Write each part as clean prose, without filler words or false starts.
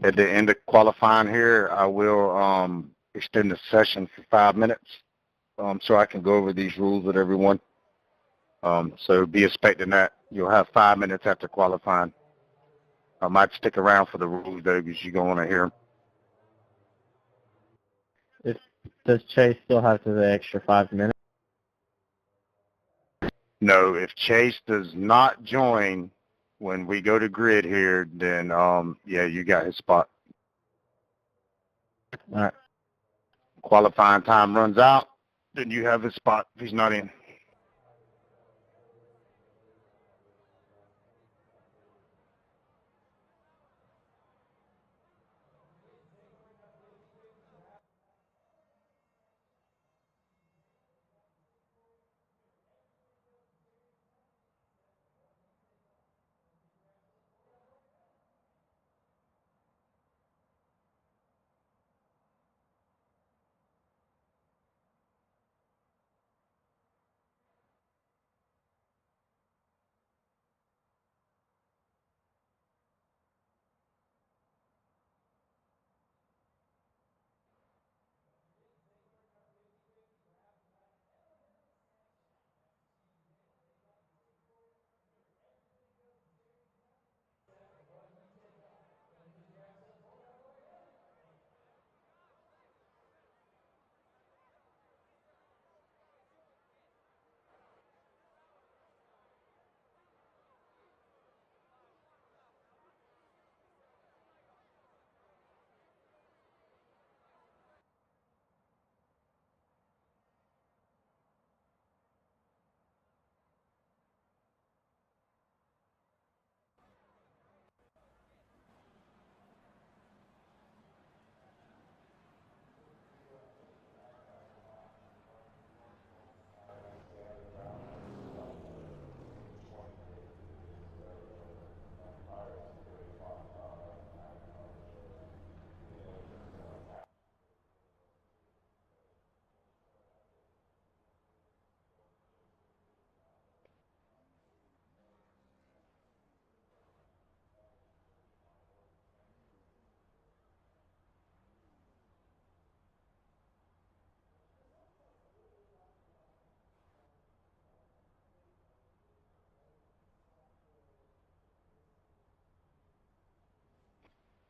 At the end of qualifying here, I will extend the session for 5 minutes so I can go over these rules with everyone. So be expecting that. You'll have 5 minutes after qualifying. I might stick around for the rules, though, because you're going to want to hear them. Does Chase still have to the extra 5 minutes? No, if Chase does not join when we go to grid here, then, yeah, you got his spot. All right. Qualifying time runs out, then you have his spot if he's not in.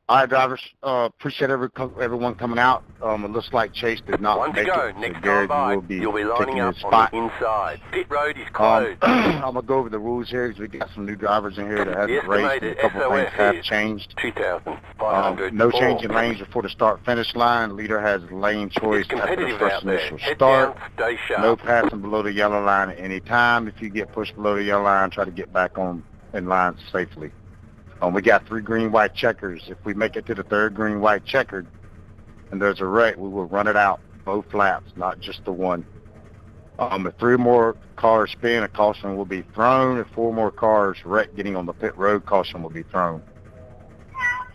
All right, drivers. Appreciate everyone coming out. It looks like Chase did not make it. Next so Garrett, time by, will be you'll be lining up taking his spot. on the inside. Pit road is closed. I'm going to go over the rules here because we got some new drivers in here that haven't raced, and a couple of things have changed. 2,500. No change in lanes before the start-finish line. Leader has lane choice after the first initial Head start. down, stay sharp. No passing below the yellow line at any time. If you get pushed below the yellow line, try to get back on in line safely. We got 3 green, white checkers. If we make it to the 3rd green, white checkered, and there's a wreck, we will run it out, both laps, not just the one. If 3 more cars spin, a caution will be thrown. If 4 more cars wreck getting on the pit road, caution will be thrown.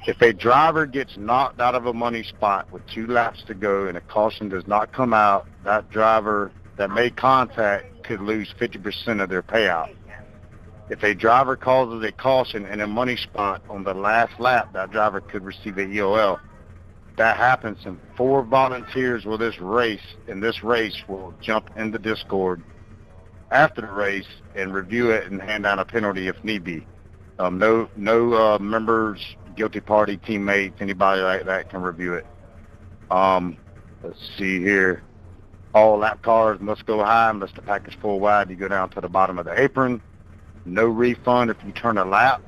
If a driver gets knocked out of a money spot with 2 laps to go and a caution does not come out, that driver that made contact could lose 50% of their payout. If a driver causes a caution in a money spot on the last lap, that driver could receive a EOL. That happens, and 4 volunteers will this race will jump in the Discord after the race and review it and hand down a penalty if need be. No members, guilty party, teammates, anybody like that can review it. Let's see here. All lap cars must go high unless the pack is full wide. You go down to the bottom of the apron. No refund if you turn a lap.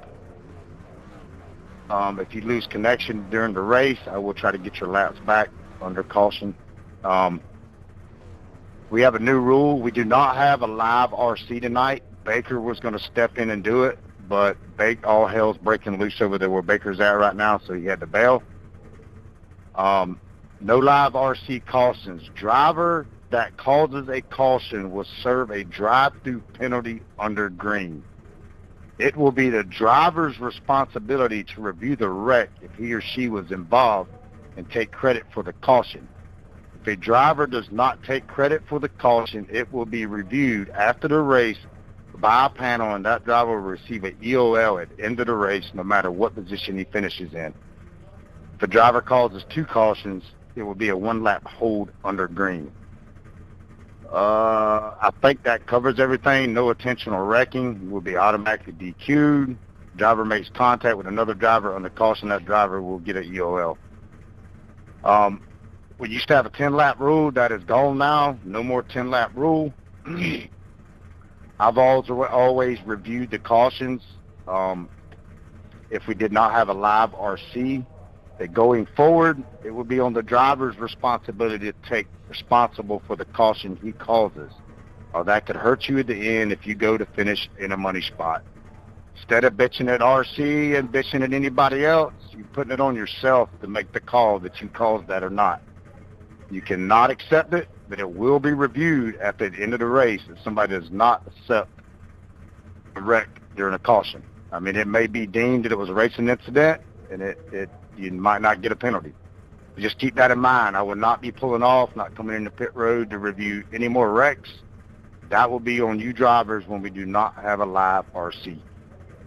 If you lose connection during the race, I will try to get your laps back under caution. We have a new rule. We do not have a live RC tonight. Baker was going to step in and do it, but all hell's breaking loose over there where Baker's at right now, so he had to bail. No live RC cautions. Driver that causes a caution will serve a drive-through penalty under green. It will be the driver's responsibility to review the wreck if he or she was involved and take credit for the caution. If a driver does not take credit for the caution, it will be reviewed after the race by a panel, and that driver will receive an EOL at the end of the race no matter what position he finishes in. the driver causes 2 cautions, it will be a 1-lap hold under green. I think that covers everything. No intentional wrecking will be automatically DQ'd. Driver makes contact with another driver under caution, that driver will get an EOL. We used to have a 10-lap rule. That is gone now. No more 10-lap rule. I've always reviewed the cautions. If we did not have a live RC, that going forward, it would be on the driver's responsibility to take responsible for the caution he causes. That could hurt you at the end if you go to finish in a money spot. Instead of bitching at RC and bitching at anybody else, you're putting it on yourself to make the call that you caused that or not. You cannot accept it, but it will be reviewed at the end of the race if somebody does not accept a wreck during a caution. I mean, it may be deemed that it was a racing incident, and you might not get a penalty. But just keep that in mind. I will not be pulling off, not coming into pit road to review any more wrecks. That will be on you drivers when we do not have a live RC.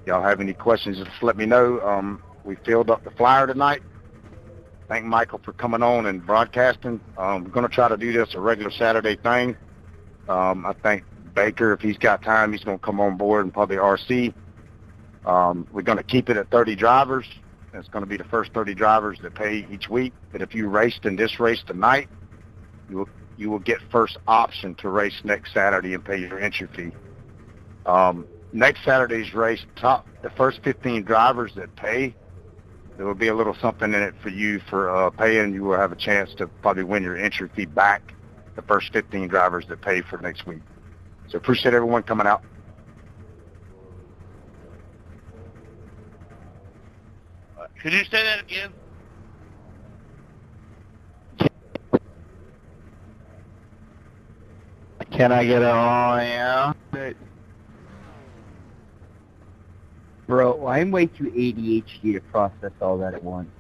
Y'all have any questions, just let me know. We filled up the flyer tonight. Thank Michael for coming on and broadcasting. We're going to try to do this a regular Saturday thing. I think Baker, if he's got time, he's going to come on board and probably RC. We're going to keep it at 30 drivers. It's going to be the first 30 drivers that pay each week. But if you raced in this race tonight, you will get first option to race next Saturday and pay your entry fee. Next Saturday's race, the first 15 drivers that pay, there will be a little something in it for you for paying. You will have a chance to probably win your entry fee back, the first 15 drivers that pay for next week. So appreciate everyone coming out. Could you say that again? Can I get it on? Yeah. Bro, I'm way too ADHD to process all that at once.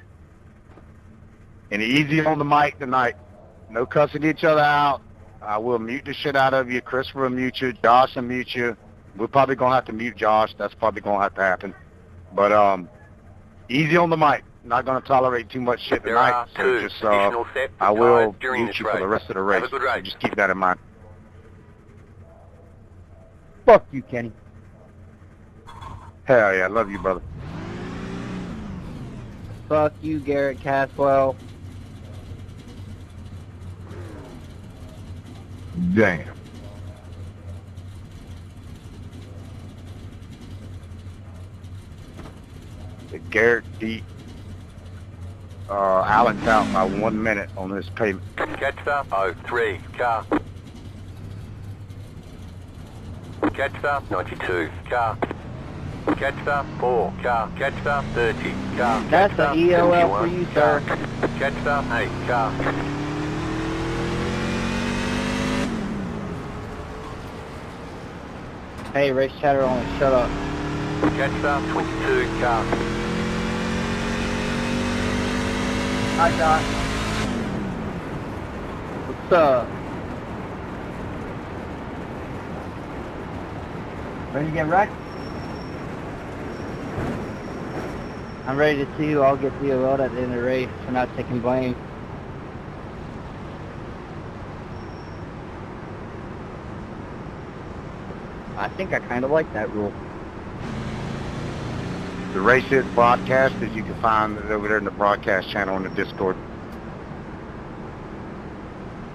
And easy on the mic tonight. No cussing each other out. I will mute the shit out of you. Chris will mute you. Josh will mute you. We're probably going to have to mute Josh. That's probably going to have to happen. But easy on the mic. Not going to tolerate too much shit tonight. So just I will mute you for the rest of the race. Have a good race. So just keep that in mind. Fuck you, Kenny. Hell yeah, I love you, brother. Fuck you, Garrett Caswell. Damn. The Garrett beat Alex out by 1 minute on this pavement. Catch 03, car. Catch 92, car. Catch 4, car. Catch 30, car. That's an EOL for you, sir. Catch 8, car. Hey, race chatter only, shut up. Catch 22, car. Hi, Doc. What's up? Ready to get wrecked? I'm ready to see who I'll get DOL'd at the end of the race for not taking blame. I think I kind of like that rule. The race is broadcasted. You can find it over there in the broadcast channel on the Discord.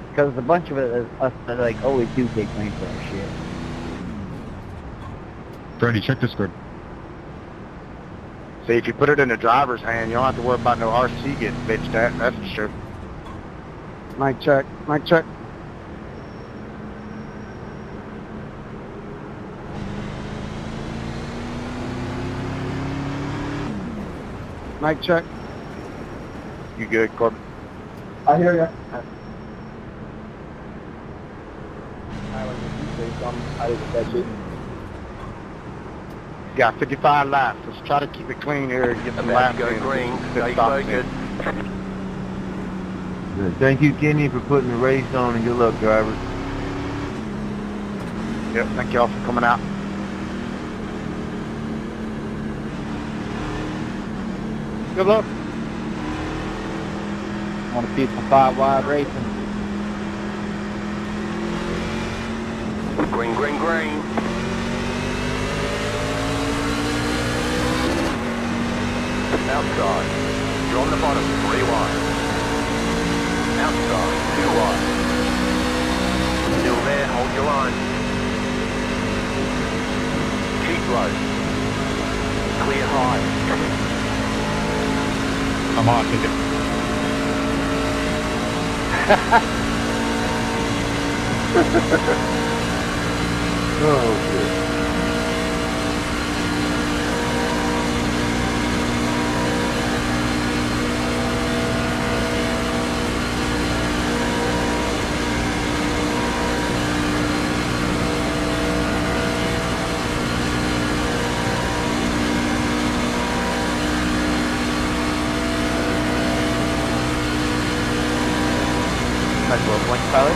Because a bunch of us that like always do take blame for our shit. Brady, check Discord. See, if you put it in the driver's hand, you don't have to worry about no RC getting bitched at, that's for sure. Mic check, mic check. Mic check. You good, Corbin? I hear ya. Got 55 laps. Let's try to keep it clean here and get some About laps to go in. green. Good Stay stops focused. in. Thank you, Kenny, for putting the race on, and good luck, drivers. Yep, thank y'all for coming out. Good luck. Want to keep the 5 wide racing. Green, green, green. Outside. You're on the bottom, 3 wide. Outside, 2 wide. Still there, hold your line. Keep low. Clear high. I'm hot ticket. Oh, shit. Nice little blink, Tyler.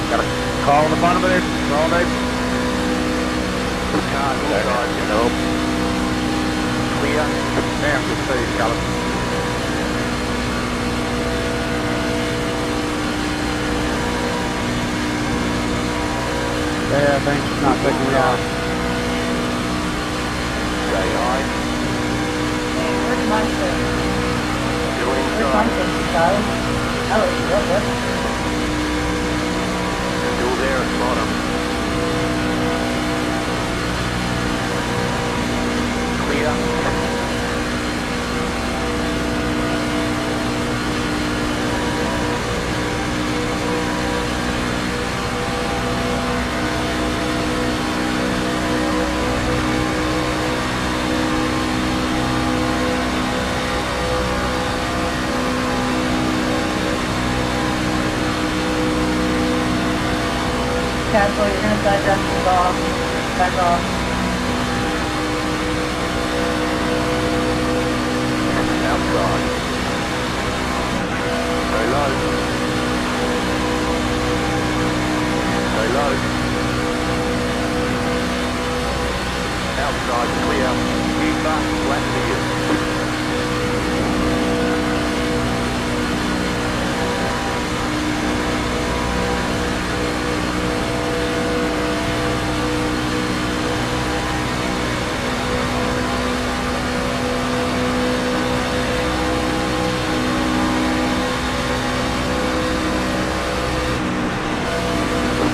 Got a call on the bottom of there. Call there. Car inside, Nope. clear. Damn, good save, Callum. Yeah, I think she's not picking me off. Stay high. Hey, where's my thing? Still Where's my inside. thing, Charlie? Oh, what? Still there at bottom. Clear. Castle, you're gonna side Justin's off. Back off. Outside. Stay low. Stay low. Outside, clear. Keep back, flat to you.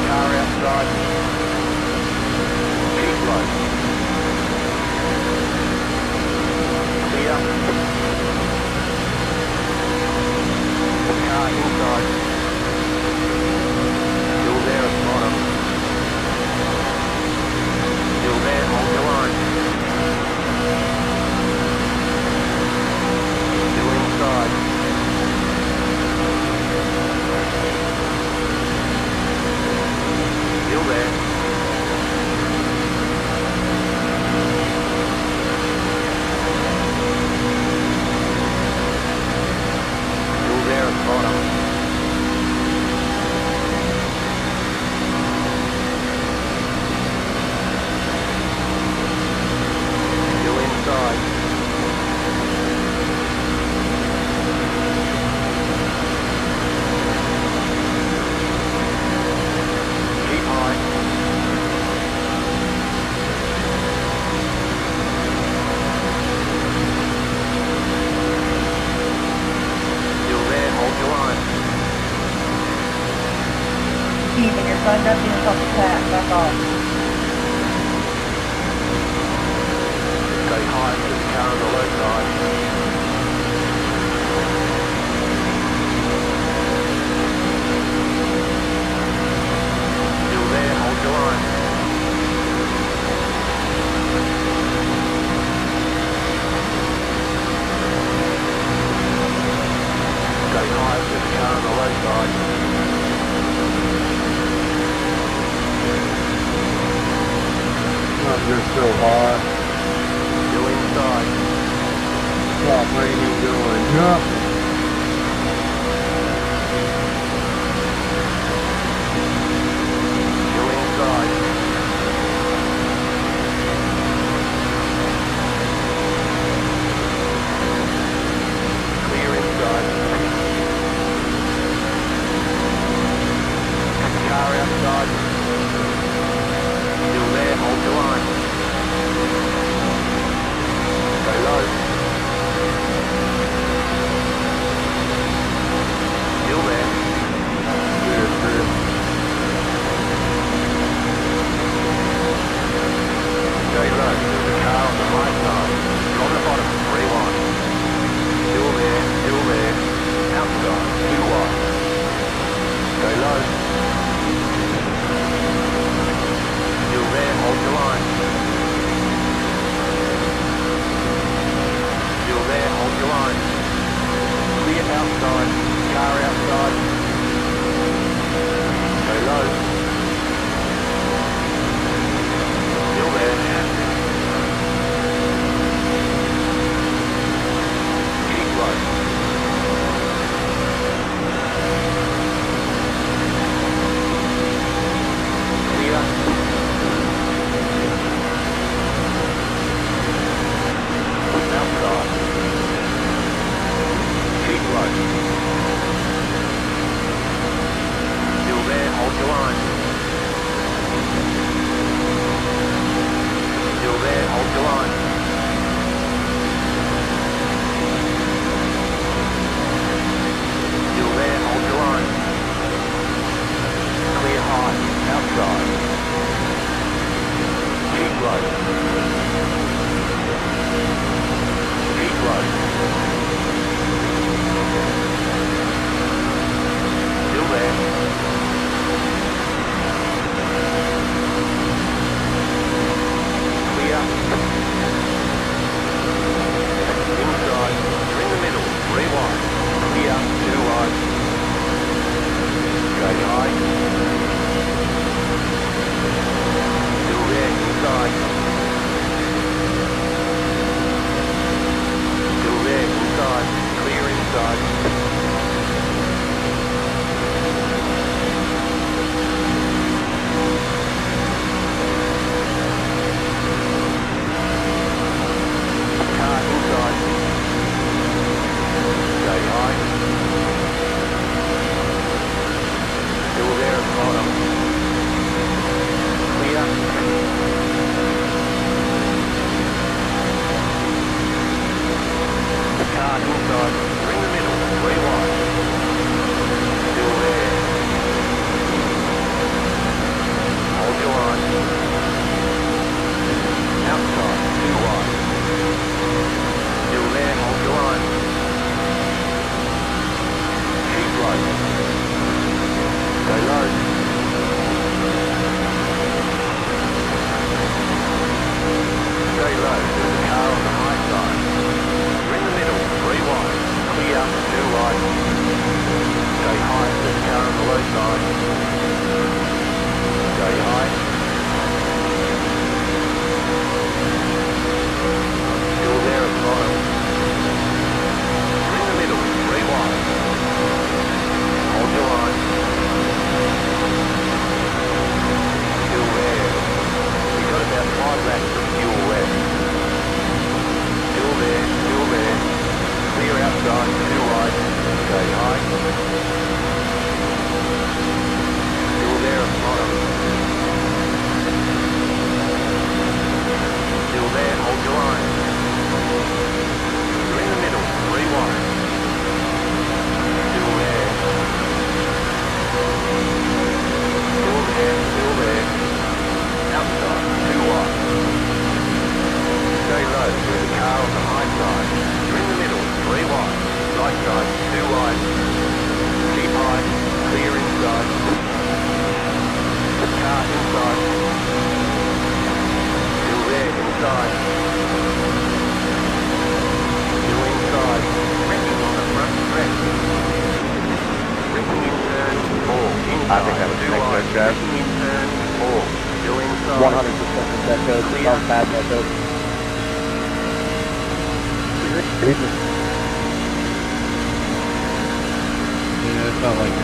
Car outside. Keep low. Clear. Car inside. Still there at bottom. Still there, hold your line. Still inside. Still there. Still there at bottom. Still inside. Keep high. Still there, hold your line. Steven, you're side Justin yourself a pack. Back off. Stay high to the car on the low side. Still there, hold your line. Stay high to the car on the low side. so hot. Still inside. Stop raining going. Jump. Still inside. Clear inside. Car outside. Still there, hold the line. Go low. Still there. Clear, clear. Stay low. There's a car on the high side. You're on the bottom, 3 wide. Still there, still there. Outside, 2 wide. Go low. Still there, hold the line. Still there, hold the line. Clear outside, car outside. Go low. Still there. Keep low. Clear. Outside. Keep low. Still there, hold your line. Still there, hold your line. Still there, hold your line. Clear high, outside. Keep low. Keep low. Still there. Clear. Inside. You're in the middle. 3 wide. Clear. 2 wide. Go high. Still there. Inside. Still there. Inside. Clear inside. Car inside. Stay high. Still there at bottom. Clear. Car inside. You're in the middle. 3 wide. Still there. Hold your line. Outside. 2 wide. Still there, hold your line. Keep low. Go low. Stay low, there's a car on the high side. You're in the middle, 3 wide. Clear, 2 wide. Stay high, there's a car on the low side. Stay high. Still there at the bottom. You're in the middle, 3 wide. Hold your line. Still there. You've got about 5 laps of fuel left. Still there, still there. Clear outside, 2 wide. Stay high. Still there at the bottom. Still there, hold your line. You're in the middle, 3 wide. Still there. Still there, still there. Outside, 2 wide. Stay low, there's a car on the high side. You're in the middle, 3 wide. Right side, 2 wide. Keep high, clear inside. Car inside. Still there, inside. Still inside. Braking on the front stretch. Braking in turn 4. Inside. I think that was 2 next wide. to it, Chad. Braking in turn 4. Still inside. 100%. that goes Clear. past that goes. Yeah, it felt like it.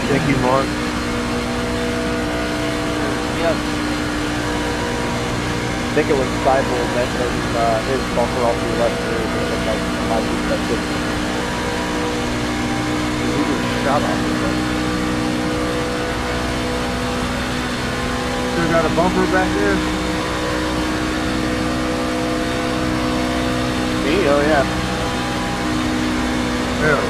Thank you, Mark. Yep. I think it was Cyborg that was his bumper off the left rear, but it looked like it might be that good. He was shot off the left. Still got a bumper back there? Me? Oh yeah. Yeah.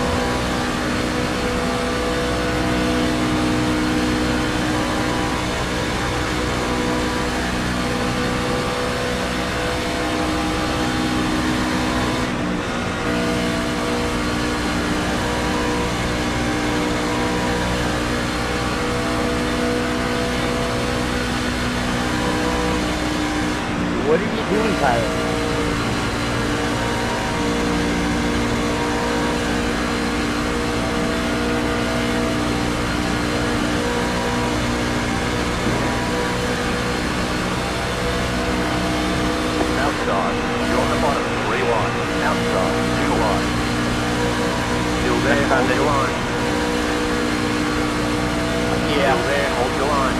What are you doing, Tyler? Outside. You're on the bottom. 3 wide. Outside. 2 wide. Still there. Hold your line. Still there. Hold your line.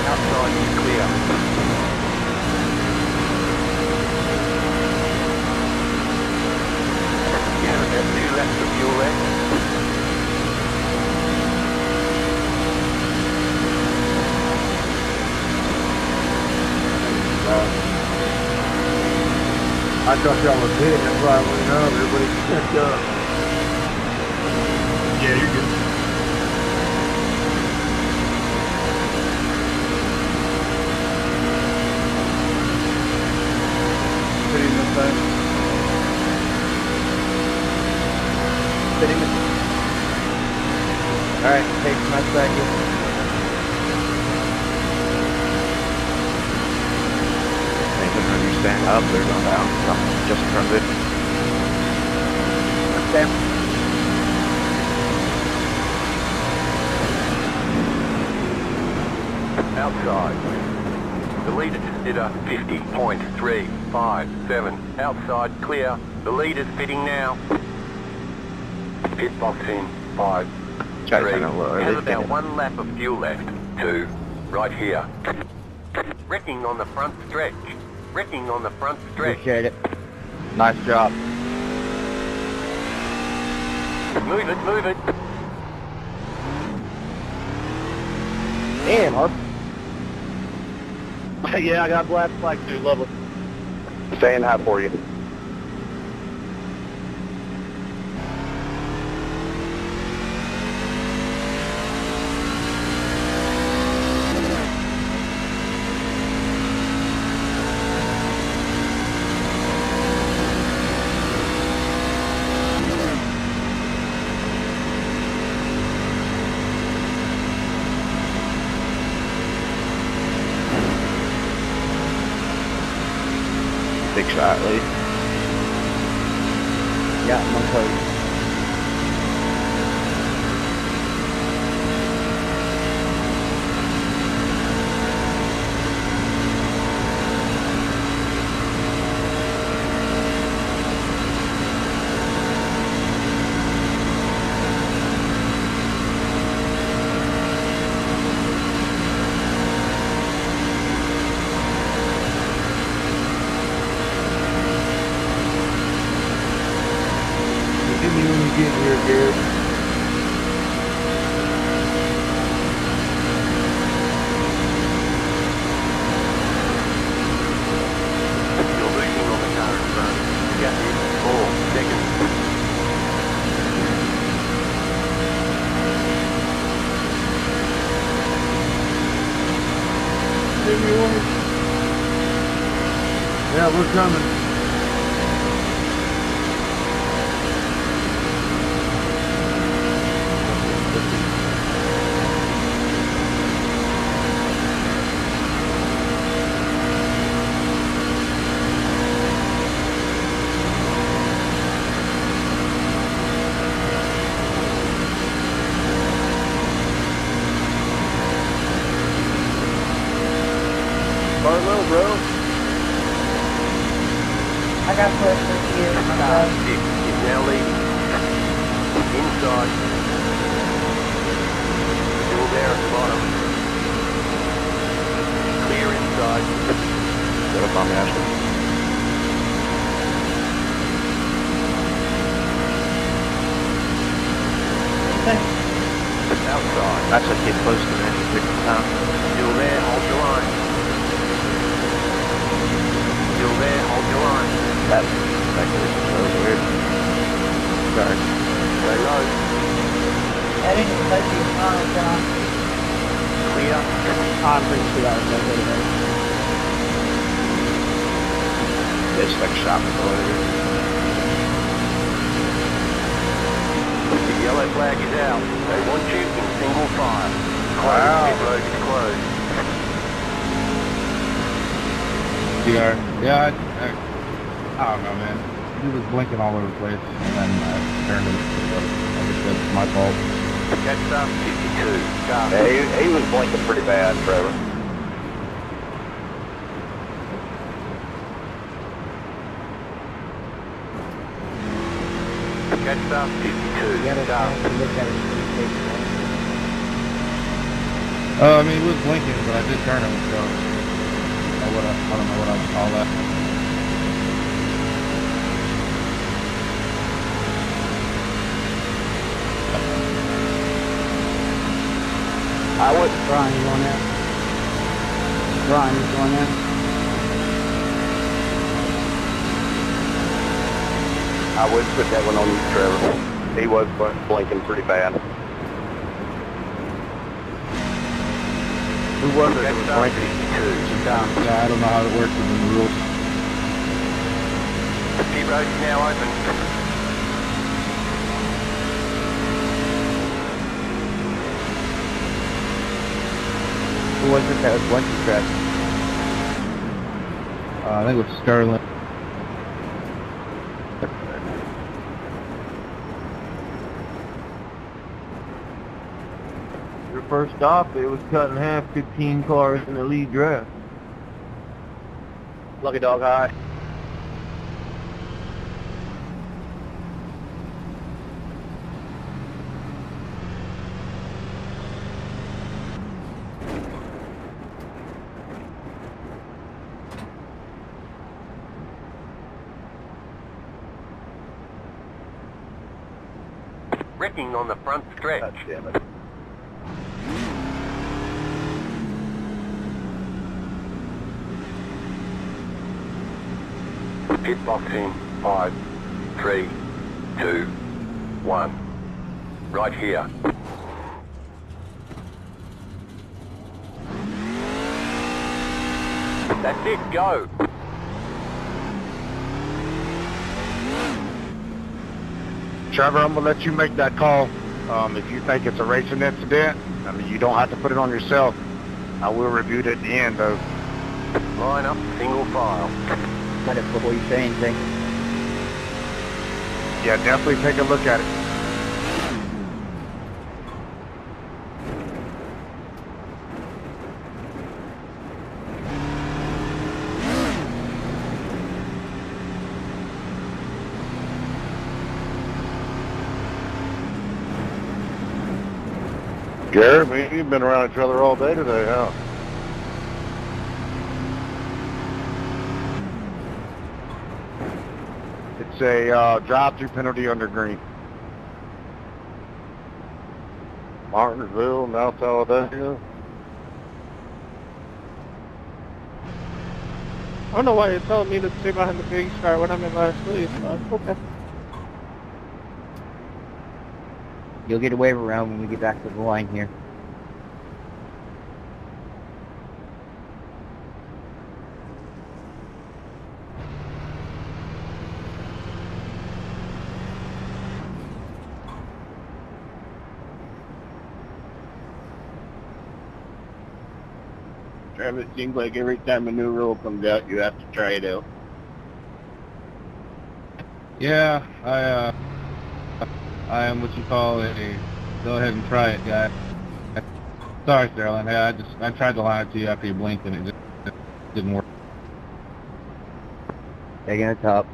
Outside is clear. Yeah, there's 2 left of fuel left. I thought y'all was hit, that's why I went up. Everybody checked up. Yeah, you're good. Put him in the Put him in. Alright, take my second. When you stand up, they're going down. I'm just in front of it. Okay. Outside. The leader just did a 50.357. Outside clear. The leader's fitting now. Pit box in. 5, 3. Have about 1 lap of fuel left. 2. Right here. Wrecking on the front stretch. Wrecking on the front stretch. Appreciate it. Nice job. Move it, move it. Damn, Harp. Yeah, I got black flag too. Lovely. Staying high for you. Big shot, Lee. Yeah, I'm on code. Hit me when you get here, Garrett. You're losing on the car in front. Gap in 4 seconds. Hit me one. Yeah, we're coming. bro. I got pushed with you. Car 6 is now leaving. Inside. Still there at the bottom. Clear inside. Get up on me, Ashley. Outside. That's a kid close to me. Still there, hold your line. Still there, hold your line. That was weird. Sorry. Stay low. I didn't even touch you. Oh, John. Clear. I'm pretty sure that was that good. It's like shopping earlier. The yellow flag is out. They want you in single file. Wow. Pit road is closed. Yeah, I don't know, man. He was blinking all over the place, and then I turned him. I guess that's my fault. Catch up 52. Car. Yeah, he was blinking pretty bad, Trevor. Catch up 52. You gotta Car. look at it when you take it. I mean, he was blinking, but I did turn him, so I don't know what I would call that. I would. Brian, you going out? Brian, you going out? I would put that one on you, Trevor. He was blinking pretty bad. Who was it that was Catch up blinking? 52. Yeah, I don't know how it works within the rules. The pit road is now open. Who was it that was blinking, Trev? I think it was Sterling. Your first stop, it was cut in half, 15 cars in the lead draft. Lucky dog high. Wrecking on the front stretch. God damn it. Pit box in 5, 3, 2, 1. Right here. That's it, go. Trevor, I'm gonna let you make that call. If you think it's a racing incident, I mean, you don't have to put it on yourself. I will review it at the end, though. Line up, single file. Cut it before you say anything. Yeah, definitely take a look at it. Garrett, man, you've been around each other all day today, huh? It's a drive-through penalty under green. Martinsville, now Talladega. I don't know why you're telling me to stay behind the big star when I'm in last place, but okay. You'll get a wave around when we get back to the line here. Travis, it seems like every time a new rule comes out, you have to try it out. Yeah, I am what you call a go ahead and try it guy. Sorry, Sterling. Hey, I tried to lie to you after you blinked and it just didn't work. Taking a top.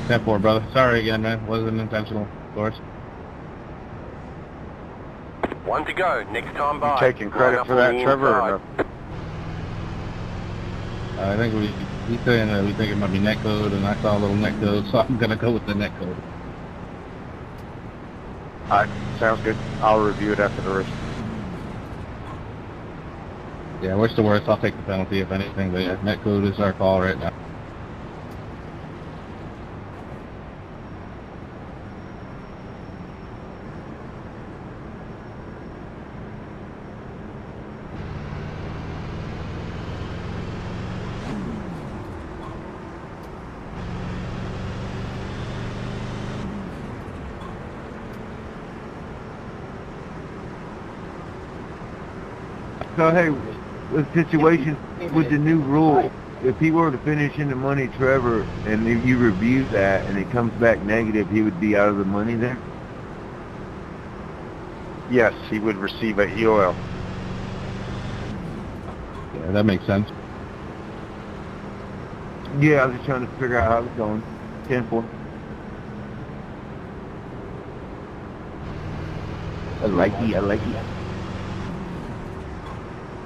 Ten four, brother. Sorry again, man. Wasn't intentional, of course. 1 to go. Next time by. You taking credit Line up for on that, the Trevor, or inside. I think he's saying that we think it might be net code, and I saw a little net code, so I'm gonna go with the net code. All right, sounds good. I'll review it after the race. Yeah, worst to worst, I'll take the penalty if anything, but yeah, net code is our call right now. So hey, the situation with the new rule, if he were to finish in the money, Trevor, and if you review that and it comes back negative, he would be out of the money then? Yes, he would receive a EOL. Yeah, that makes sense. Yeah, I was just trying to figure out how it's going. 10-4. I like it.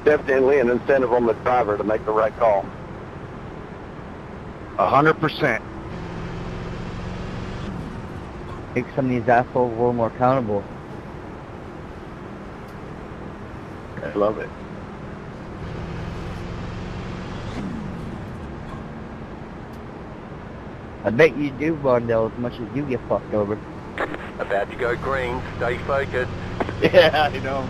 Definitely an incentive on the driver to make the right call. 100%. Make some of these assholes a little more accountable. I love it. I bet you do, Bondell, as much as you get fucked over. About to go green. Stay focused. Yeah, I know.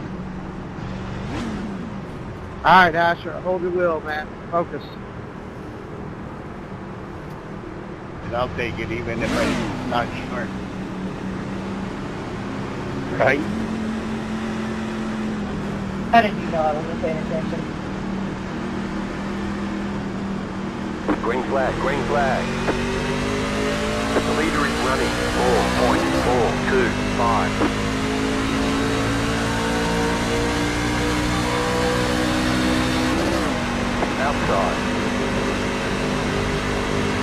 Alright, Asher, hold your wheel, man. Focus. And I'll take it even if I'm not sure. Right? How did you know I wasn't paying attention? Green flag. Green flag. The leader is running 4.425. Outside.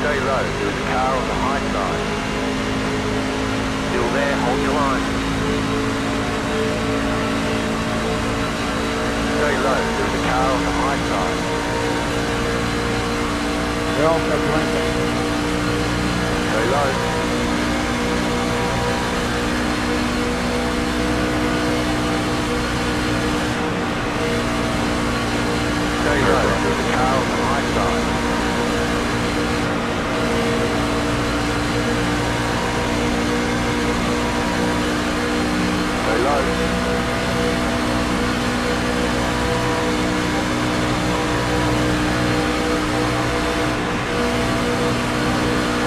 Stay low. There's a car on the high side. Still there. Hold your line. Stay low. There's a car on the high side. They're all blinking. Stay low. Stay low. There's a car on the high side. Stay low.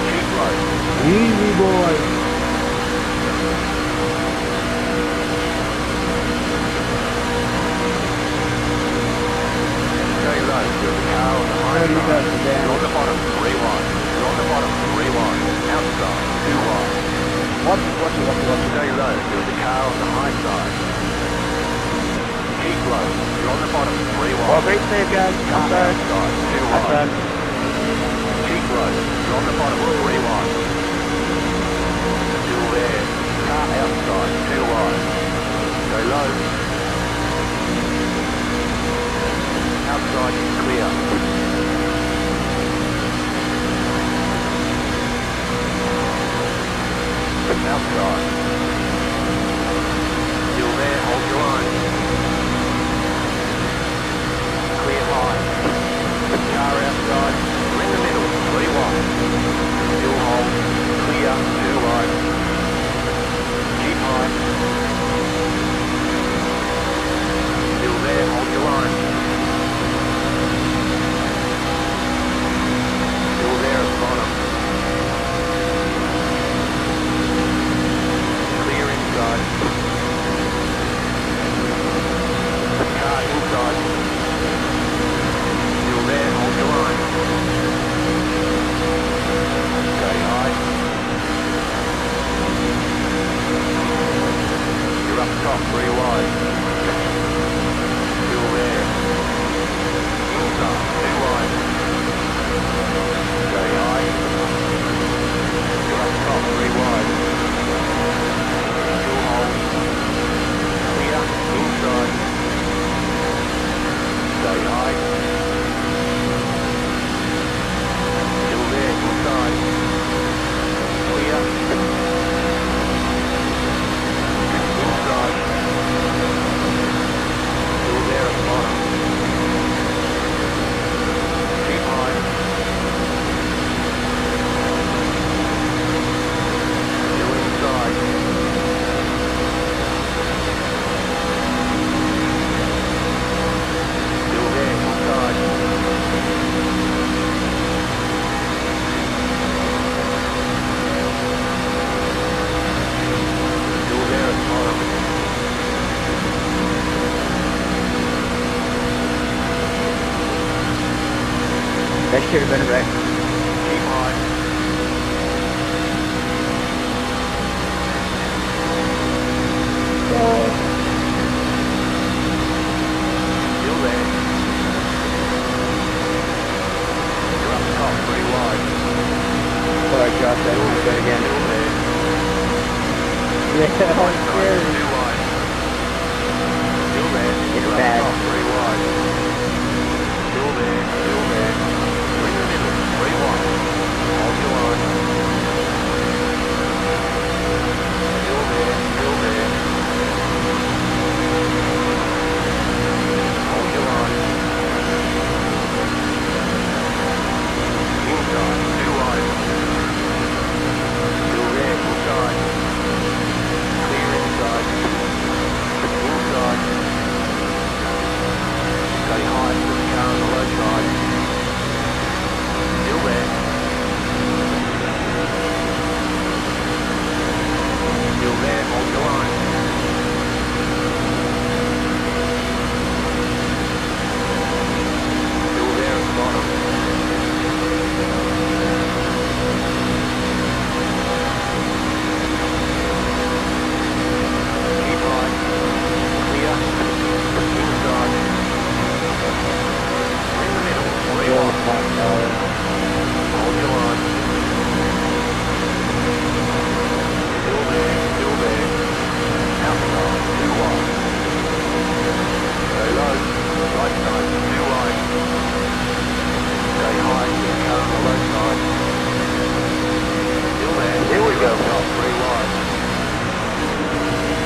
Keep low. Easy, boy. Stay low. There's a car on the high There you go, side. Dan. You're on the bottom. 3 wide. You're on the bottom. 3 wide. Outside. 2 wide. Watch it. Stay low. There's a car on the high side. Keep low. You're on the bottom. 3 Well, wide. great save, guys. Car Outside. outside. 2 wide. Outside. Keep low. You're on the bottom. 3 wide. Still there. Car outside. 2 wide. Stay low. Outside is clear. Outside. Still there, hold your line. Clear high. Car outside. We're in the middle, 3 wide. Still hold. Clear, 2 wide. Keep high. Still there, hold your line. Still there at the bottom. Should have been wrecked. Keep high. Still there. You're up top, pretty wide. Sorry, Josh, that was good again. Still there. Yeah, I'm scared. Too wide. Still there. It's You're bad. up top, pretty wide. Still there. Still there. You're in the middle, pretty wide. Hold your line. Still there. Still there. Hold your line. Inside, too wide. Still there, inside. Clear inside. Inside. Stay high to the car on the low side. Still there. Still there, hold your line. Still there at the bottom. Keep right. Clear. Inside. In the middle. Three wide. Hold your line. Still there. Still there. Outside. Too wide. Stay low. Right side. Too wide. Stay high. Car on the low side. Still there. Here we go. Top. Three wide.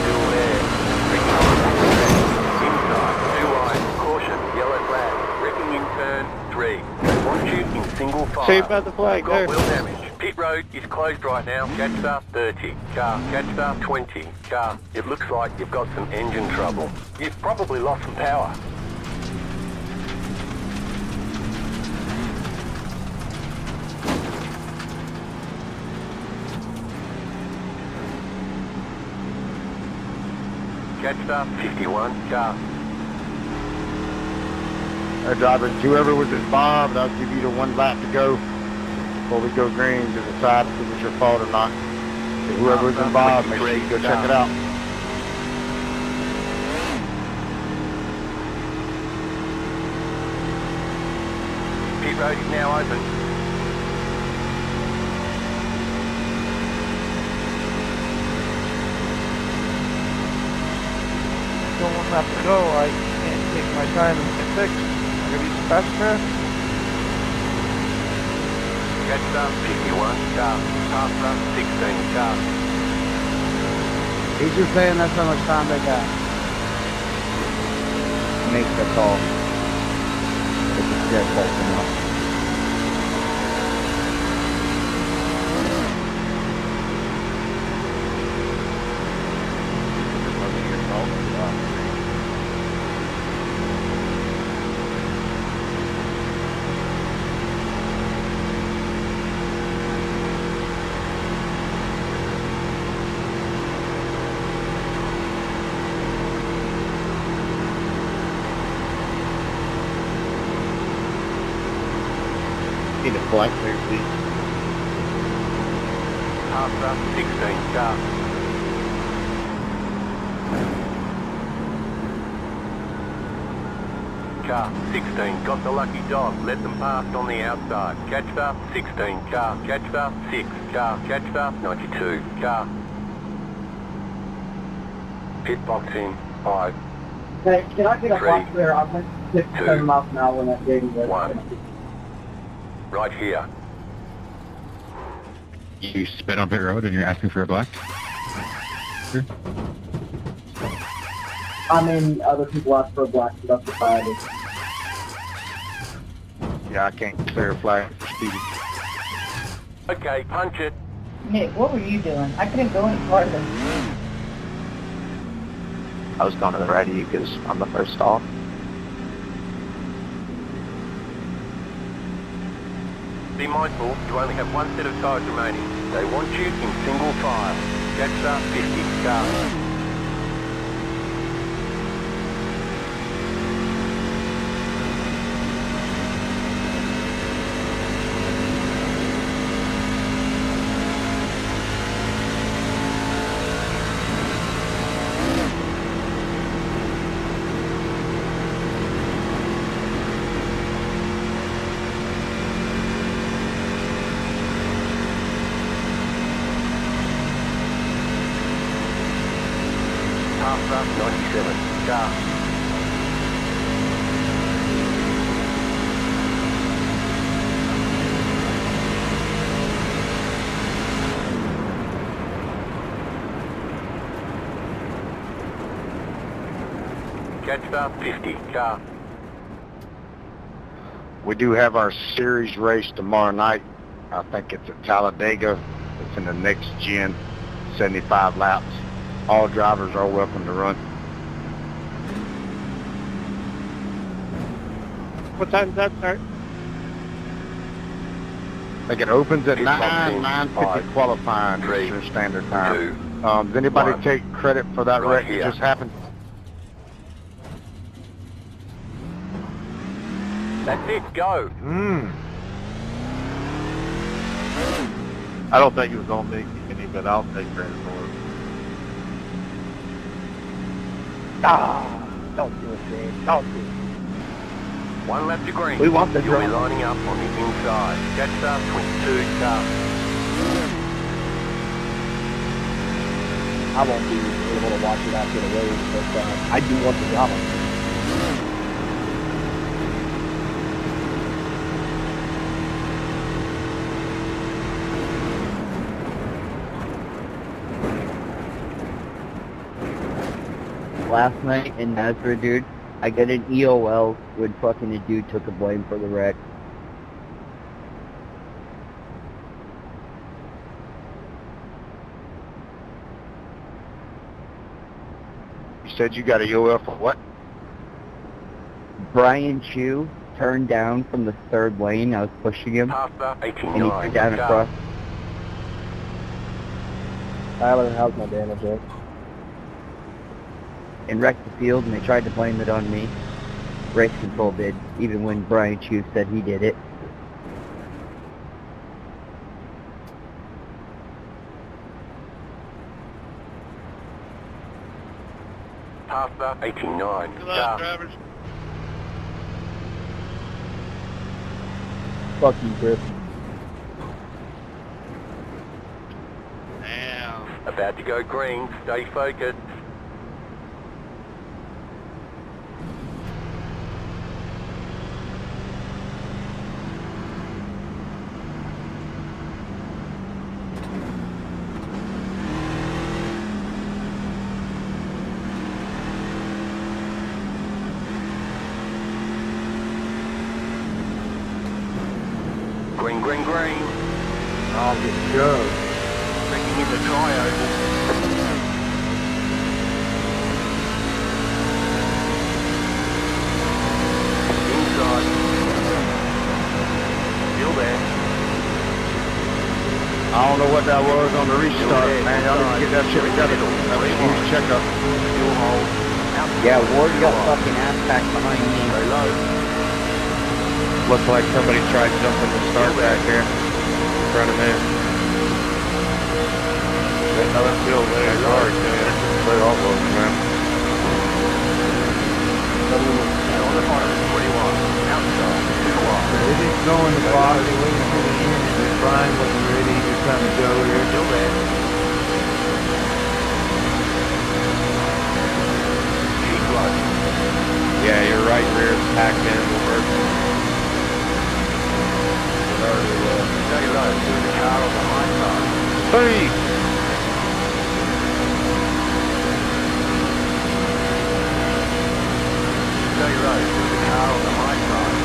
Still there. Bring it on. Inside. Too wide. Caution. Yellow flag. Wrecking in turn 3. Want you in single file. Save by the flag Got there. wheel damage. Pit road is closed right now. Catch star 30. Car. Catch star 20. Car. It looks like you've got some engine trouble. You've probably lost some power. Catch star 51. Car. Driver, whoever was involved, I'll give you the 1 lap to go before we go green to decide if it was your fault or not. So whoever was involved, make sure you go check it out. Pit road is now open. Don't want that to go. I can't take my time and get fixed. I'm gonna use fast track. Catch star 51. Car. Half star 16. Car. He's just saying that's how much time they got. Make the call. It's a dead fault enough. Need a flag clear, please. Half star 16. Car. Car 16, got the lucky dog, let them pass on the outside. Catch star 16, car, catch star 6, car, catch star 92, car. Pit box in, 5, Hey, can I get a 3, block clear? I went 57 miles an hour when that game was. 1. Right here. You spit on pit road and you're asking for a black? Sure. I mean, other people ask for a black, so that's society. Yeah, I can't clear a flag for speeding. Okay, punch it. Nick, what were you doing? I couldn't go any farther. I was going to the ready because I'm the first stall. Be mindful, you only have 1 set of tires remaining. They want you in single file. Catch star 50, car. Pasta 97. Car. Jetstar 50. Car. We do have our series race tomorrow night. I think it's at Talladega. It's in the next gen, 75 laps. All drivers are welcome to run. What time does that start? I think it opens at Pit stop in 9:50 5, qualifying 3, Eastern Standard Time. 2. Does anybody 1. take credit for that Right wreck here. that just happened? That's it, go. I don't think he was on me, Kenny, but I'll take credit for it. Ah, don't do it, Dave. Don't do it. 1 lap to green. We want the You'll be drama. lining up on the inside. Jetstar 22. Car. I won't be able to watch it after the race, but I do want the drama. Last night in Nazareth, dude, I got an EOL when fucking a dude took a blame for the wreck. You said you got a UL for what? Brian Chu turned down from the third lane. I was pushing him, Pasta and he 89. turned down Car. across. Tyler, how's my damage at? And wrecked the field, and they tried to blame it on me. Race control did, even when Brian Chu said he did it. Pasta 89. Car. Fuck you, Chris. About to go green. Stay focused. Green, green, green. I'll get shoved. Bringing in the tri-oval. Inside. Still there. I don't know what that was on the restart, man. Y'all need to get that shit together. That was a huge checkup. Still hold. Yeah, Ward got fucking ass packed behind me. Go low. Looks like somebody tried jumping the start back here in front of me. Another field there. Sorry, man. They all of them, man. On the bottom, 21. Outside. 2 wide. They just going the box, they waiting for the end, and Brian wasn't ready, he was trying to go here. Still there. Keep low. Yeah, your right rear is packed in. Will work. Stay low. There's a car on the high side. Hey! Stay low. There's a car on the high side.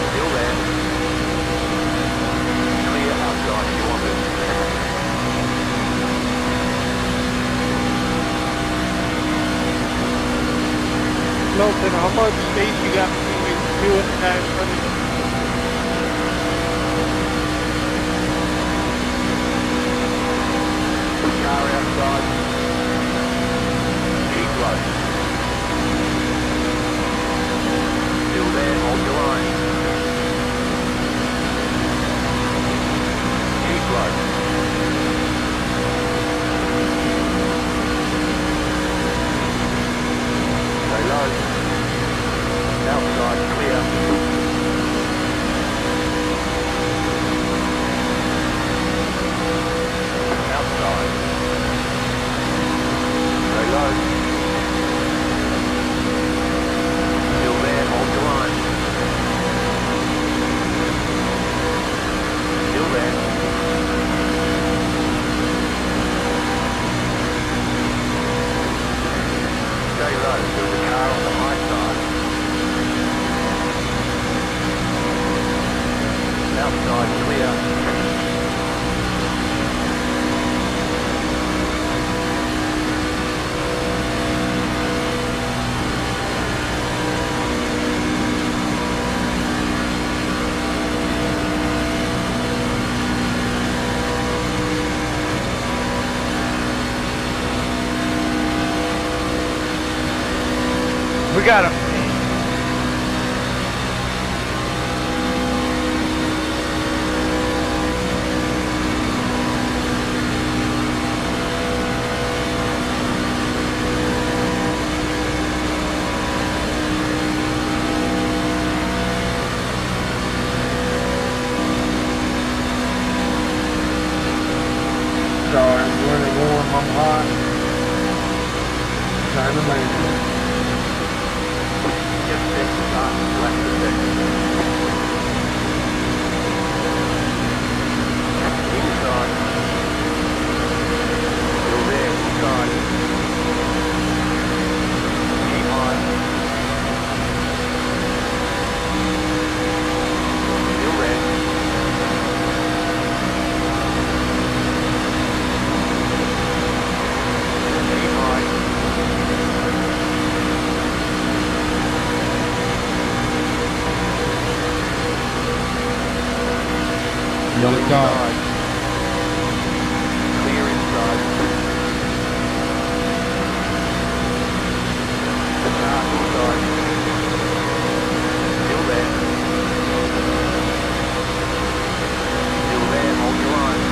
Still there. Clear outside if you want it. Milton, how much space you got between you and the guy in front of you? Car outside. Keep low. Still there, hold your line. Keep low. Stay low. Outside, clear. got him. Sorry, I'm running warm, I'm hot. Time to land. Just 6 knots, left to 6. Inside. Still there, inside. Keep high. Still there. Keep high. Yellow dog. Inside. Clear inside. Dark inside. Still there. Still there, hold your line.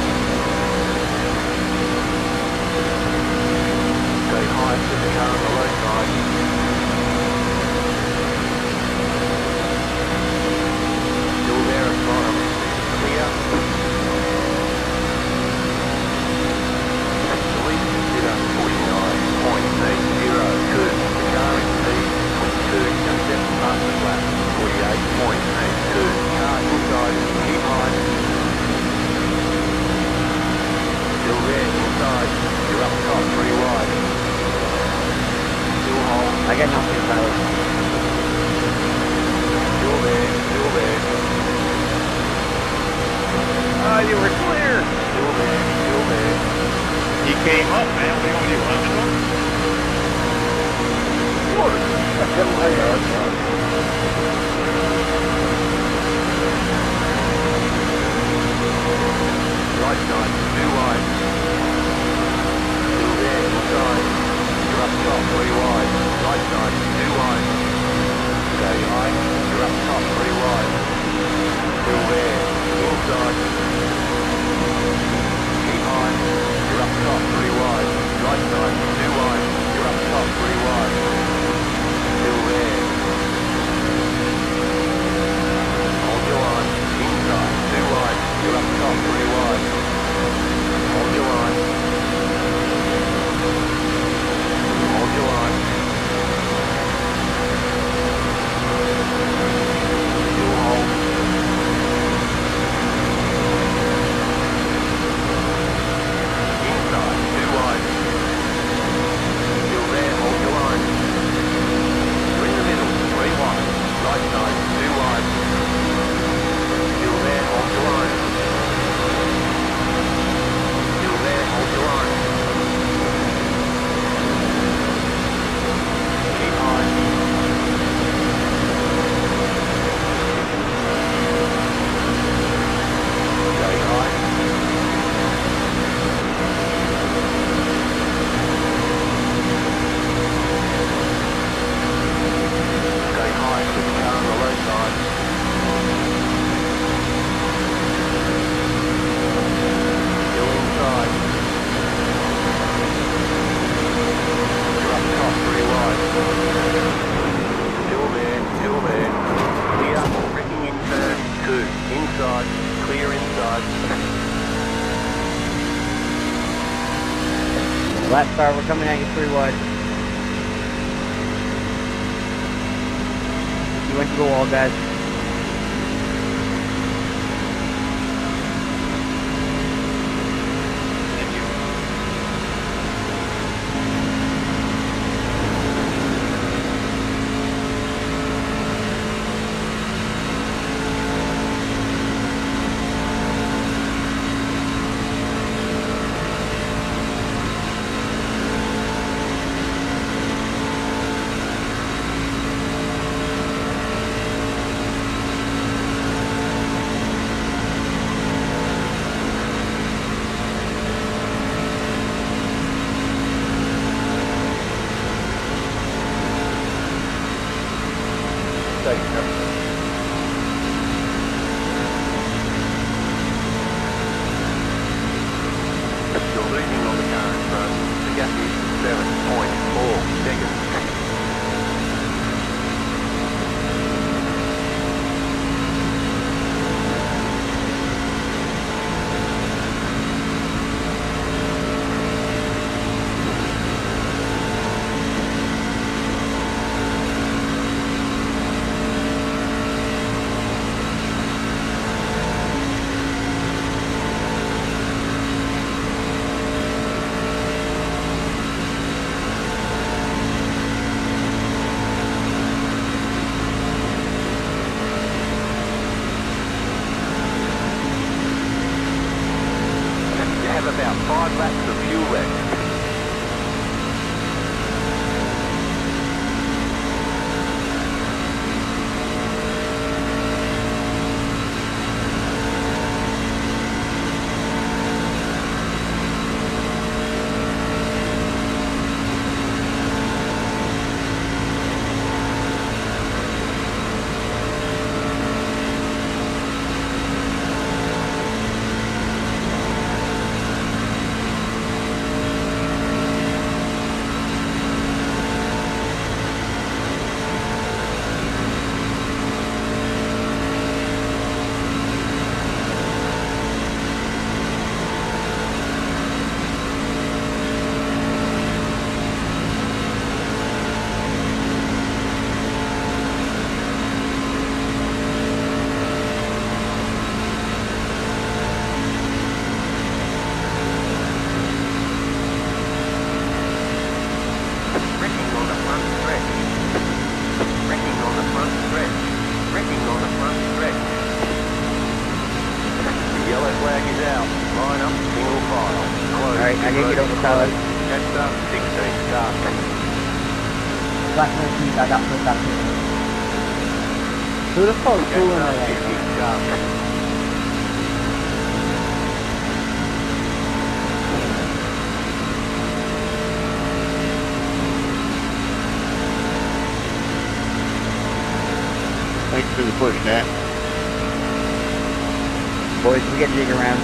Stay high to the car on the low side. Still there at bottom. Clear. Police consider 49.80 good. The car in speed 22, just 7 past the flat. 48.82. Car inside, keep high. Still there, inside. You're up top, pretty wide. Still hold. I got nothing, Tyler. Still there, still there. Oh, you were clear. Still there, still there. He came up, man. What do you want me to do? Run into him? Right side, too wide. Still there, inside. You're up top, pretty wide. Right side, too wide. Stay high. You're up top, pretty wide. Still there, inside. Keep high. You're up top, pretty wide. Right side, too wide. You're up top, pretty wide. Still there. Hold your line. Inside, too wide. You're up top, pretty wide. Hold your line. Hold your line. Still hold. Inside, too wide. Still there, hold your line. You're in the middle, 3 wide. Right side, too wide. Still there, hold your line. Still there, hold your line. Keep high. Stay high. Stay high with the car on the low side. Still inside. You're up top, pretty wide. Still there, still there. Clear, braking in turn, 2. Inside, clear inside. Black Star, we're coming at you 3 wide. You went to the wall, guys. about 5 laps of fuel left. Alright, I didn't get over solid. That's 16 car. Black Mercedes, I got pushed out too. Who the fuck's fooling That's her 15 like car. Thanks for the push, Nat. Boys, we gotta dig around.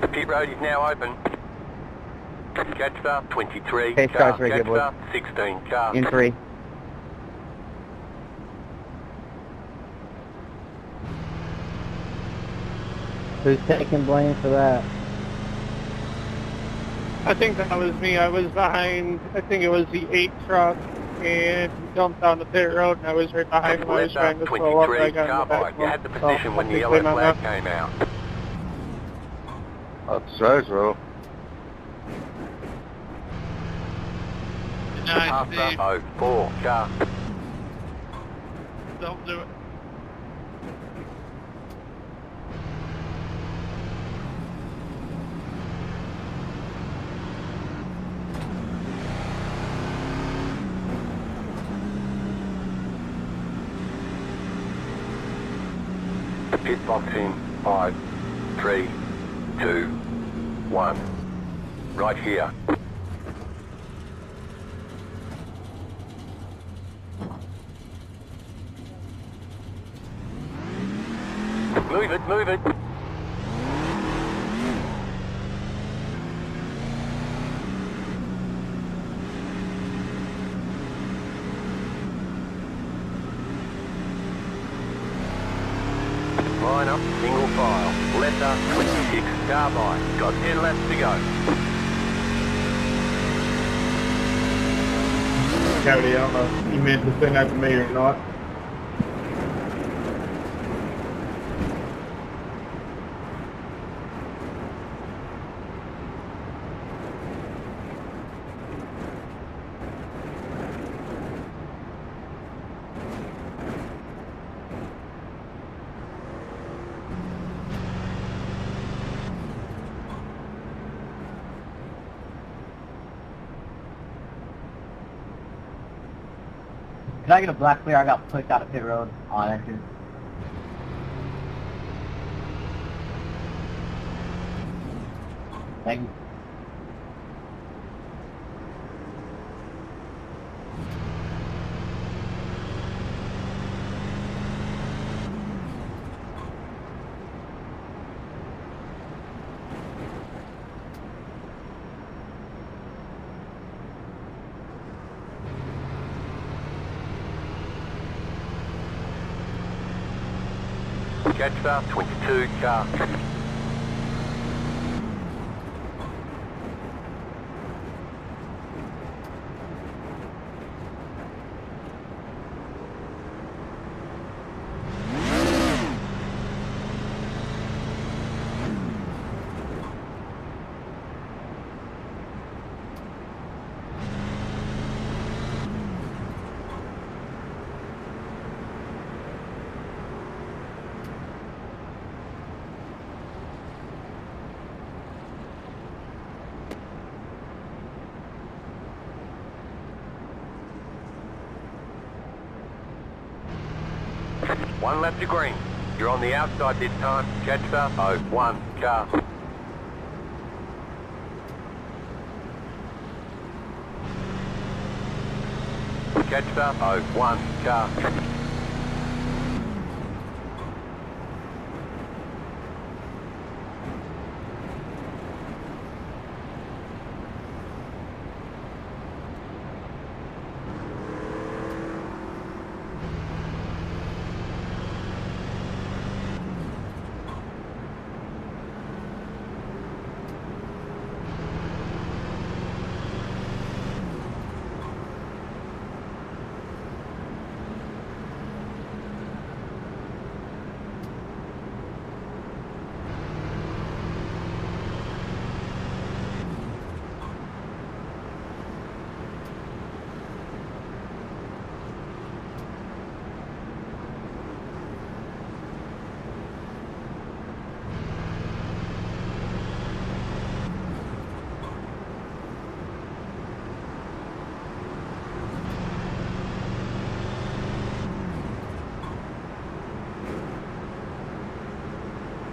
The pit road is now open. Catcher 23 Okay, car. starts very good, boys. Catcher 16 car. In 3. Who's taking blame for that? I think that was me. I was behind, I think it was the 8 truck, and he jumped down the pit road, and I was right behind him. I was trying to slow up, and I 23 got in the car back bike. of You him. had the position when the I yellow think flag I'm came out. That's right, bro. After 04 car. Don't do it. Pit box in 5, 3, 2, 1. Right here. Move it, move it. Line up, single file. Letter 26 carbine. Got 10 laps to go. Cody, I don't know if you meant to send that to me or not. Can I get a black clear? I got pushed out of pit road on entrance. Thank you. Catcher 22 car. One left to green. You're on the outside this time. Catch the 01 car. Catch the 01 car.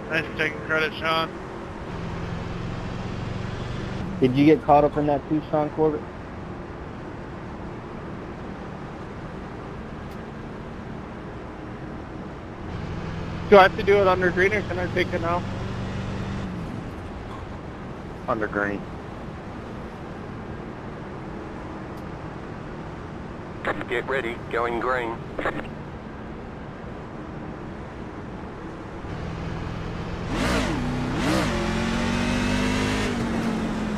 Thanks for taking credit, Sean. Did you get caught up in that Tucson Corvette? Do I have to do it under green or can I take it now? Under green. Get ready, going green.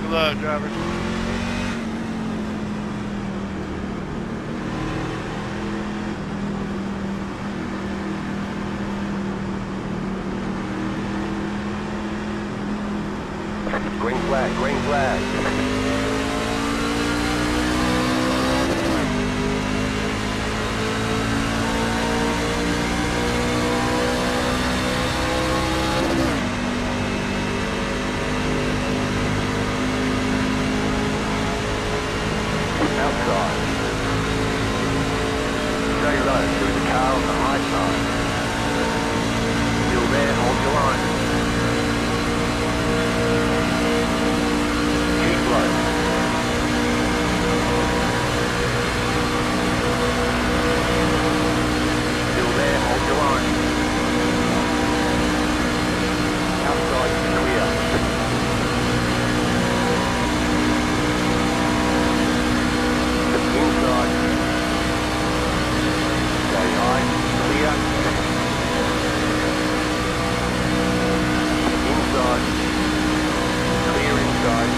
Good luck, driver. Green flag, green flag. Outside. Stay low, there's a car on the high side. Still there, hold your line. Keep low. Still there, hold your line. Outside, clear. Inside. Stay high, clear. Inside. Clear inside.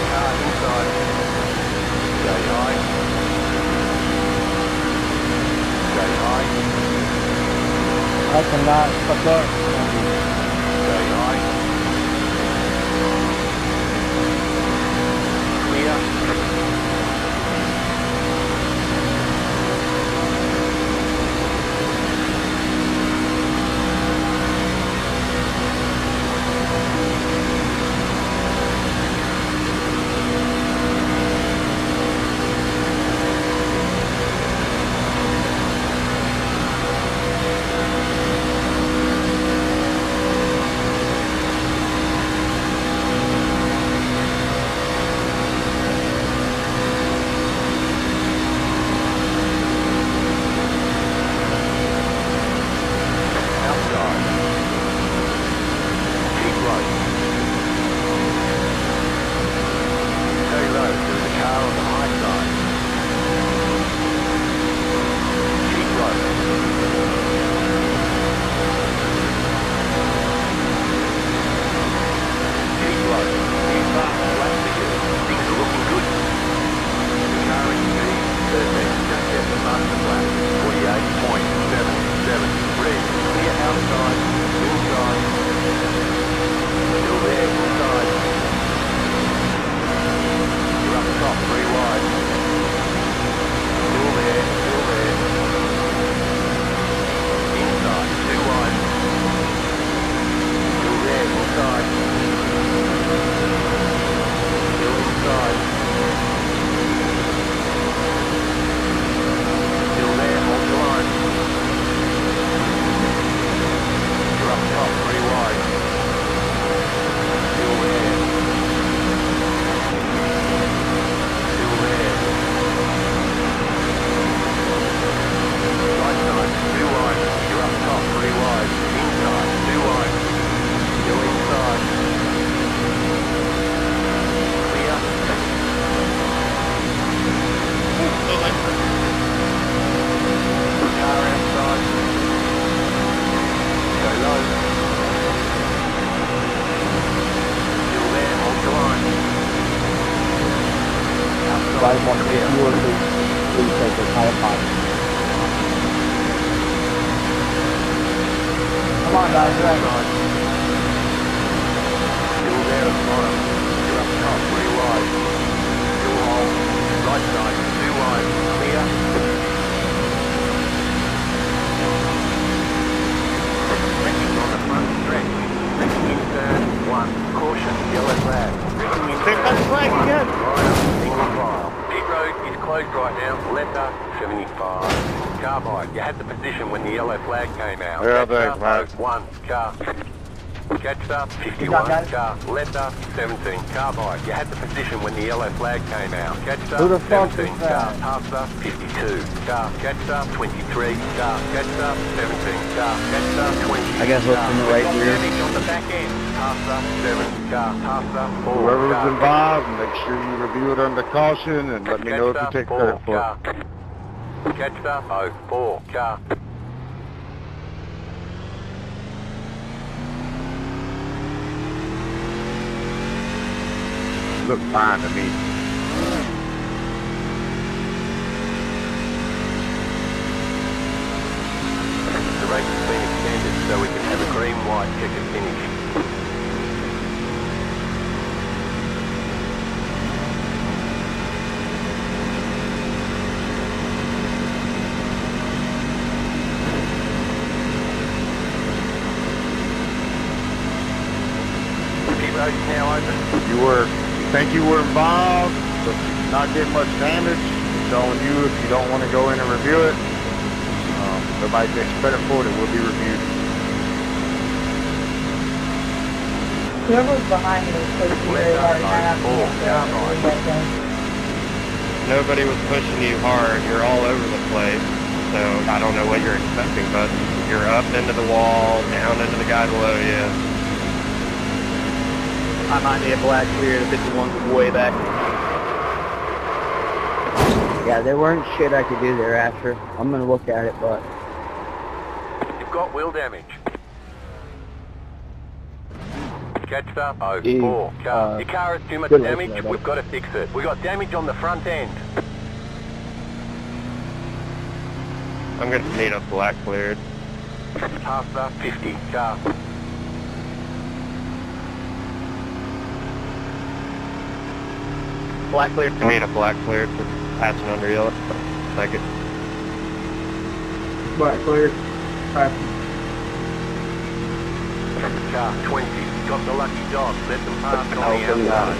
Car inside. Stay high. Stay high. I cannot fuck up. Stay high. Clear. on, guys, right. Still there at the bottom. You're up top, 3 wide. Still hold. Right side, 2 wide. Clear. Stretching on the front stretch. In turn, 1. Caution, yellow flag. Take that flag again. Single file. Pit road is closed right now. Letter 75. Carbide, you had the position when the yellow flag came out. Yeah, Catch thanks, up, mate. 1 car. Catch up, 51 car. Letter 17. Carbide, you had the position when the yellow flag came out. Catch Who the up, fuck 17 is car. that? Pass up, 52 car. Catch up, 23 car. Catch up, 17 car. Catch up, 20 I guess what's in the right rear? Damage on the back end. Pass up, 7 car. Pass up, 4 Whoever was car. involved, make sure you review it under caution and let me know if you take credit for it. Catch up, 4 car. Look fine to me. The race has been extended so we can have a green-white checkered finish. Pit road is now open. Think you were involved, but not getting much damage. It's on you if you don't want to go in and review it. Nobody takes credit for it. It will be reviewed. Whoever's behind me was pushing very hard, and I have to Nobody was pushing you hard. You're all over the place. So I don't know what you're expecting, but you're up into the wall, down into the guy below you. I might need a black clear. The 51's way back. Yeah, there weren't shit I could do there after. I'm gonna look at it, but You've got wheel damage. Catch up, 4 car. Your car has too much damage. We've got to fix it. We've got damage on the front end. I'm going to need a black cleared. Pass up, 50 car. Black cleared. I need a black cleared for passing under yellow. Thank you. Black cleared. Car 20. Got the lucky dog. Let them pass on the outside.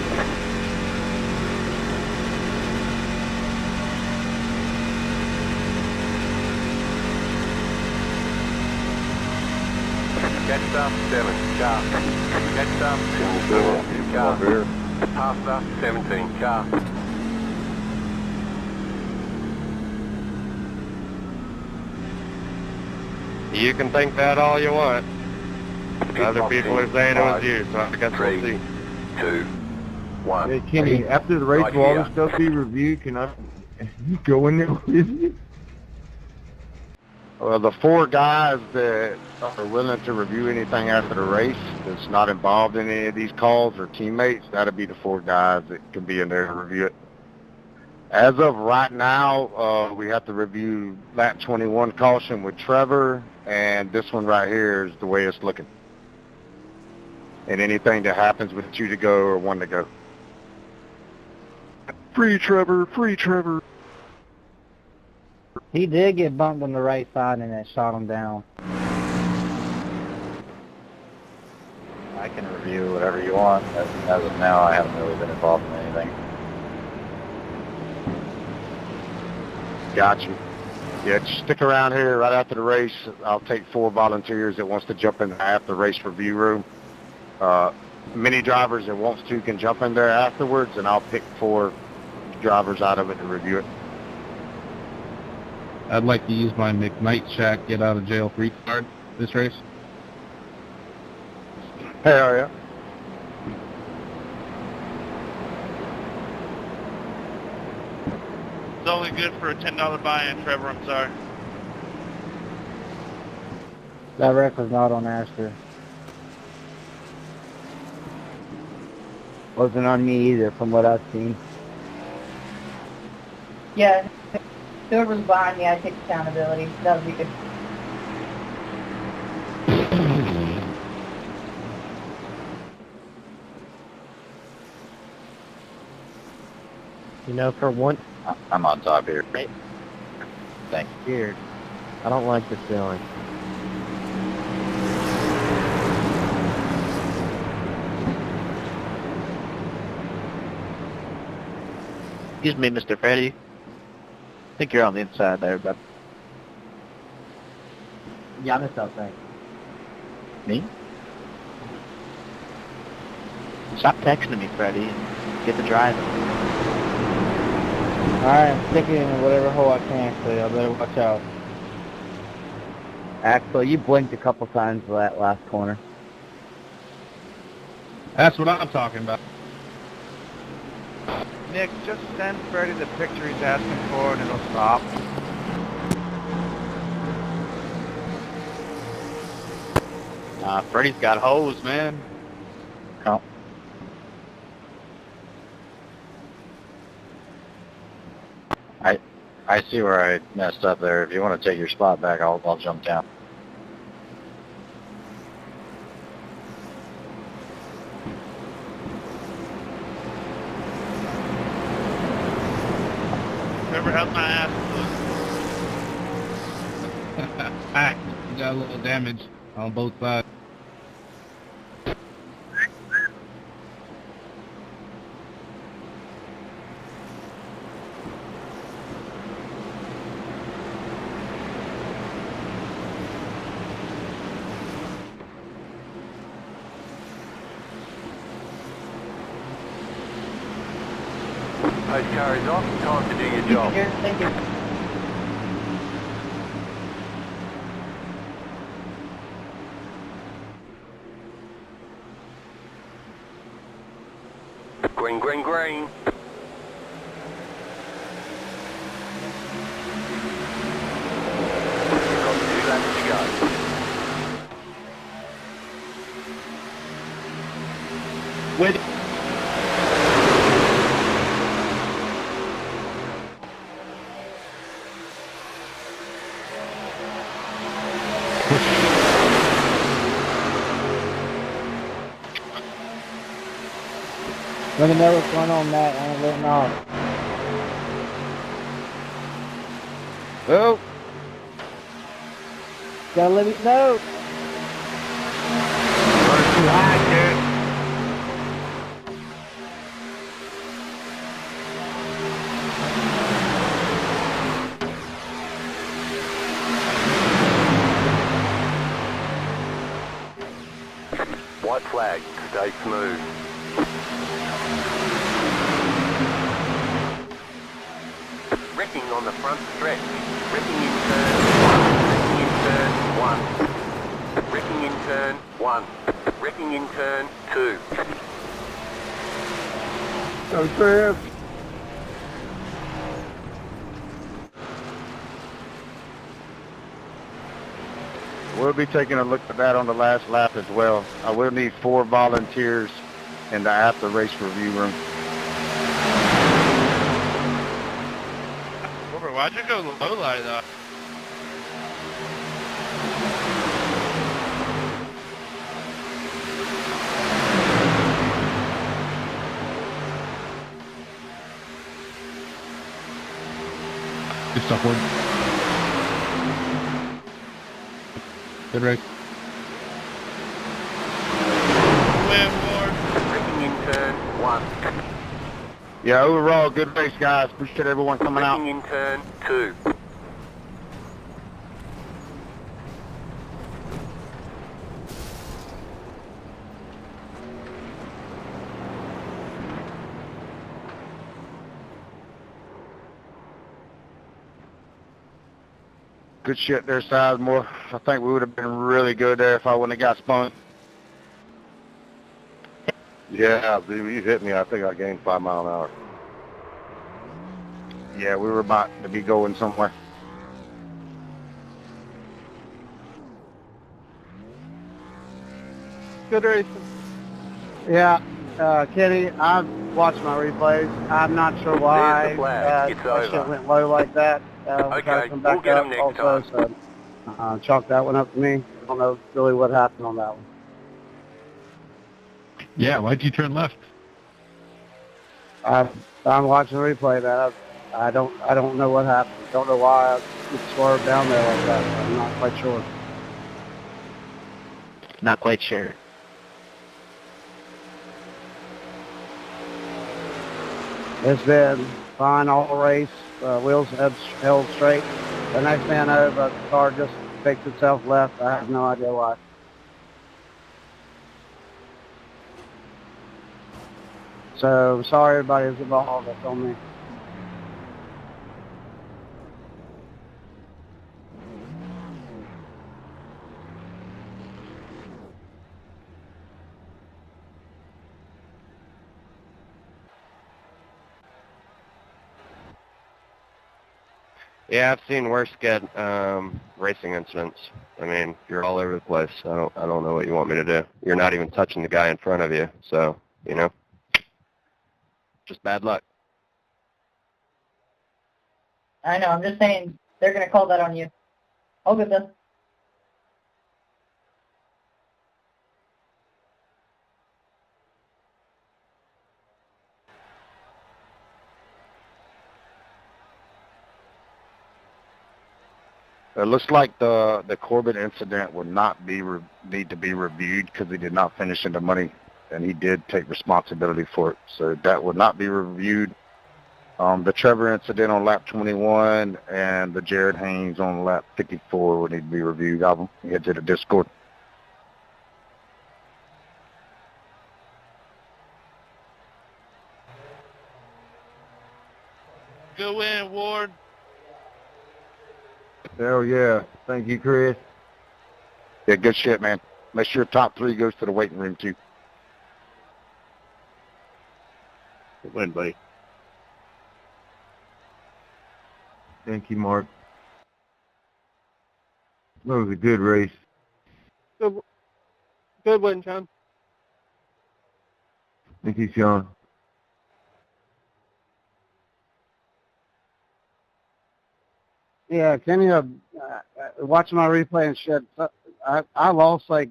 Catch up, 7 car. Catch up, 2 car. Pass up, 17 car. You can think that all you want. Other people are saying it was you, so I guess we'll see. 2, 1. Hey, Kenny, after the race, Right will all here. this stuff be reviewed? Can I go in there with you? Well, the 4 guys that are willing to review anything after the race that's not involved in any of these calls or teammates, that'll be the 4 guys that can be in there to review it. As of right now, we have to review lap 21 caution with Trevor, and this one right here is the way it's looking. And anything that happens with 2 to go or 1 to go. Free Trevor, free Trevor. he did get bumped on the right side and it shot him down. I can review whatever you want. As of now, I haven't really been involved in anything. Got you. Yeah, just stick around here right after the race. I'll take 4 volunteers that wants to jump in the after race review room. Many drivers that wants to can jump in there afterwards, and I'll pick 4 drivers out of it to review it. I'd like to use my McKnight Shack get out of jail free card this race. Hell yeah. It's only good for a $10 buy-in, Trevor, I'm sorry. That wreck was not on Astor. Wasn't on me either, from what I've seen. Yeah, whoever's behind me, I take accountability. That would be good. You know, for one, I'm on top here. Thanks. weird. I don't like this feeling. Excuse me, Mr. Freddy. I think you're on the inside there, but Yeah, I missed out, thanks. me? Stop texting me, Freddy, and get to driving. Alright, I'm sticking in whatever hole I can, so I better watch out. Axel, you blinked a couple times for that last corner. That's what I'm talking about. Nick, just send Freddy the picture he's asking for and it'll stop. Freddy's got hoes, man. Oh. I see where I messed up there. If you want to take your spot back, I'll jump down. Never helped my ass. Alright, you got a little damage on both sides. Those carries off, time to do your job. Thank you. Green, green, green. You've got 2 laps to go. Wait. Let me know what's going on, Matt. I'm letting off. Oh, Gotta let me know. running too high, dude. White flag, stay smooth. Wrecking on the front stretch. Wrecking in turn 1. Wrecking in turn 1. Wrecking in turn 1. Wrecking in turn 2. So Trev, We'll be taking a look at that on the last lap as well. I will need 4 volunteers in the after race review room. Robert, why'd you go low like that? Good stuff, Ward. Good race. Win, Ward. Wrecking in turn 1. Yeah, overall, good race, guys. Appreciate everyone coming out. Wrecking in turn 2. Good shit there, Sizemore. I think we would have been really good there if I wouldn't have got spun. yeah, dude, you hit me. I think I gained 5 miles an hour. Yeah, we were about to be going somewhere. Good racing. Yeah, Kenny, I've watched my replays. I'm not sure why There's the flag. It's that shit over. went low like that. We'll try Okay, to come back we'll get up 'em next also, so chalk that one up to me. don't know really what happened on that one. Yeah, why'd you turn left? I'm watching the replay, man. I don't know what happened. Don't know why I swerved down there like that. I'm not quite sure. Not quite sure. It's been fine all race. Wheels held straight. The next man over, the car just fixed itself left. I have no idea why. So, sorry everybody who's involved. That's on me. Yeah, I've seen worse get racing incidents. I mean, you're all over the place. I don't know what you want me to do. You're not even touching the guy in front of you, so you know, just bad luck. I know, I'm just saying they're going to call that on you. All good then. It looks like the Corbett incident would not need to be reviewed because he did not finish in the money, and he did take responsibility for it. So that would not be reviewed. The Trevor incident on lap 21 and the Jared Haynes on lap 54 would need to be reviewed. I'll head to the Discord. Go in, Ward. Hell yeah. Thank you, Chris. Yeah, good shit, man. Make sure top 3 goes to the waiting room, too. Good win, buddy. Thank you, Mark. That was a good race. Good win, John. Thank you, Sean. Yeah, Kenny, watching my replay and shit, I lost like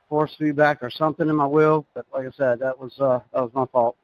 force feedback or something in my wheel, but like I said, that was my fault.